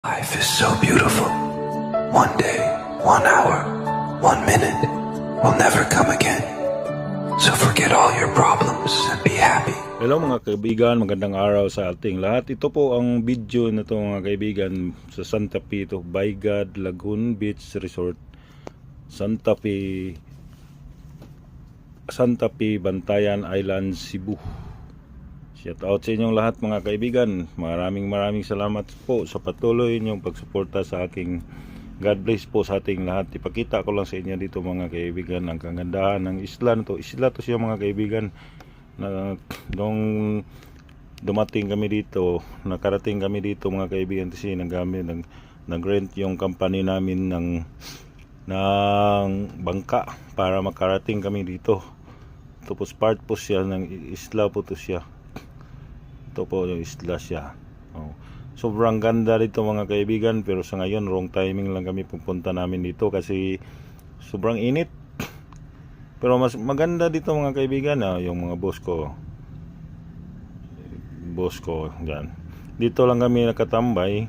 Life is so beautiful. One day, 1 hour, 1 minute will never come again. So forget all your problems and be happy. Hello mga kaibigan, magandang araw sa ating lahat. Ito po ang video na to mga kaibigan sa Santa Fe, ito, Baygad Lagoon Beach Resort, Santa Fe, Bantayan Island, Cebu. Shout out sa inyong lahat mga kaibigan. Maraming salamat po sa patuloy inyong pagsuporta sa aking. God bless po sa ating lahat. Ipakita ko lang sa inyo dito mga kaibigan ang kagandahan ng isla na to. Isla to siya mga kaibigan. Na nung dumating kami dito, nakarating kami dito mga kaibigan kasi nag-rent yung company namin ng bangka para makarating kami dito. Tapos part po siya ng isla po to siya. Ito po yung isla siya. Sobrang ganda dito mga kaibigan, pero sa ngayon wrong timing lang kami pupunta namin dito kasi sobrang init. Pero mas maganda dito mga kaibigan, yung mga boss ko dyan. Dito lang kami nakatambay.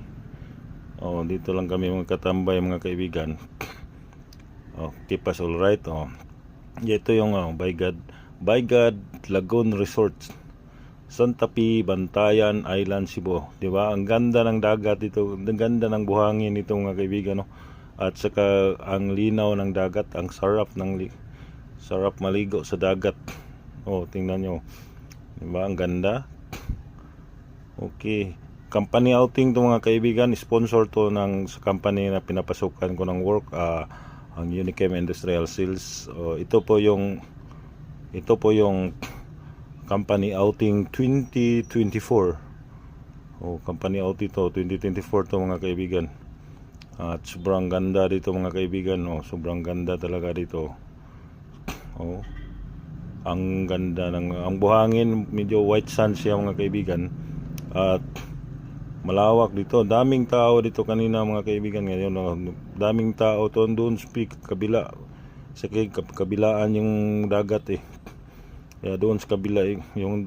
Dito lang kami nakatambay mga kaibigan. Keep us alright. Ito yung Baygad Lagoon Resort, Santa Fe, Bantayan Island, Cebu. Diba? Ang ganda ng dagat dito, ang ganda ng buhangin nito mga kaibigan, no? At saka ang linaw ng dagat, ang sarap maligo sa dagat. Tingnan nyo. Diba? Ang ganda. Okay. Company outing to mga kaibigan. Sponsor to sa company na pinapasukan ko ng work. Ang Unichem Industrial Sales. Ito po yung company outing 2024. Company outing to 2024 to mga kaibigan. At sobrang ganda dito mga kaibigan. Sobrang ganda talaga dito. Ang ganda ang buhangin, medyo white sand siya mga kaibigan. At malawak dito. Daming tao dito kanina mga kaibigan. Ngayon daming tao doon sa kabila. Sa kabilaan yung dagat Kaya doon sa kabila yung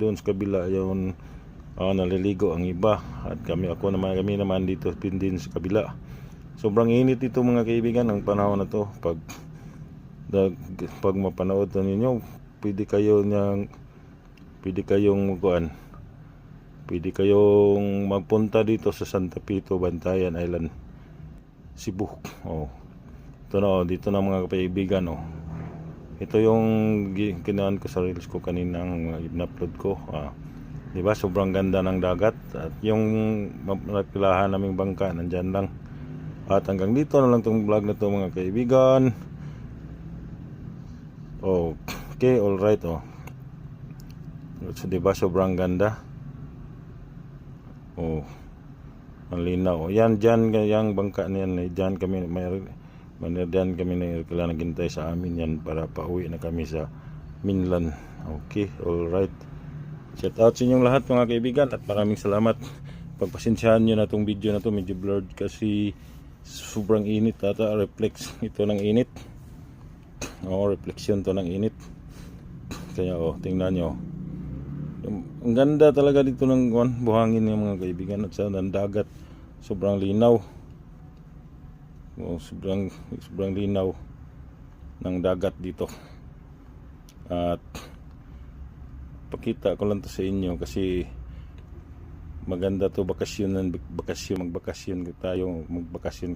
naliligo ang iba, at kami naman dito din sa kabila. Sobrang init ito mga kaibigan ang panahon na to. Pag mapanood na ninyo, pwede kayong magpunta dito sa Santa Fe, Bantayan Island, Cebu. Dito na mga kaibigan. Ito yung ginawan ko sa reels ko kaninang in-upload ko. Diba? Sobrang ganda ng dagat. At yung napilahan naming bangka, nandyan lang. At hanggang dito na lang itong vlog na to mga kaibigan. Okay, alright. So, diba? Sobrang ganda. Ang linaw. Yan, yung bangka niyan. Diyan kami Manirdan kami na kailangan naghintay sa amin yan para pauwi na kami sa mainland. Okay, alright. Shout out sa inyong lahat mga kaibigan at maraming salamat. Pagpasensyahan nyo na itong video na to, medyo blurred kasi sobrang init. Reflex ito ng init. Reflection to ng init. Kaya tingnan nyo. Ang ganda talaga dito ng buhangin ng mga kaibigan at sa dagat. Sobrang linaw. Sobrang linaw ng dagat dito. At pakita ko lang to sa inyo kasi maganda to magbakasyon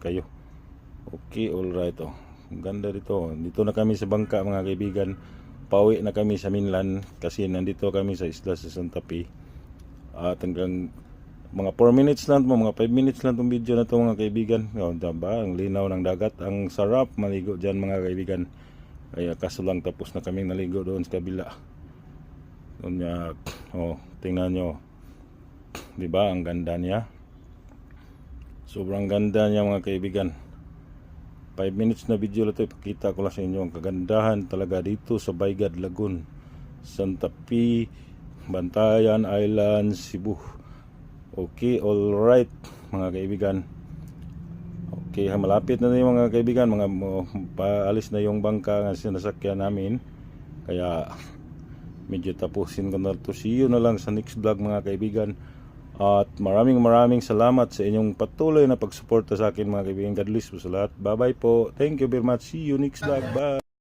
kayo. Okay, alright. Ang ganda dito. Dito na kami sa bangka mga kaibigan. Pauwi na kami sa mainland kasi nandito kami sa isla sa Santa Fe. At hanggang mga 4 minutes lang, mga 5 minutes lang itong video na ito mga kaibigan. Diba? Ang linaw ng dagat, ang sarap maligo dyan mga kaibigan. Kaya kaso lang tapos na kaming naligo doon sa kabila. Tingnan nyo. Diba? Ang ganda niya. Sobrang ganda niya mga kaibigan. 5 minutes na video na ito, ipakita ko lang sa inyo ang kagandahan talaga dito sa Baygad Lagoon, Santa Fe, Bantayan Island, Cebu. Okay, alright mga kaibigan. Okay, malapit na yung mga kaibigan. Paalis na yung bangka na sinasakyan namin. Kaya medyo tapusin ko na to. See you na lang sa next vlog mga kaibigan. At maraming salamat sa inyong patuloy na pagsuporta sa akin mga kaibigan. God bless po sa lahat. Bye bye po. Thank you very much. See you next vlog. Bye.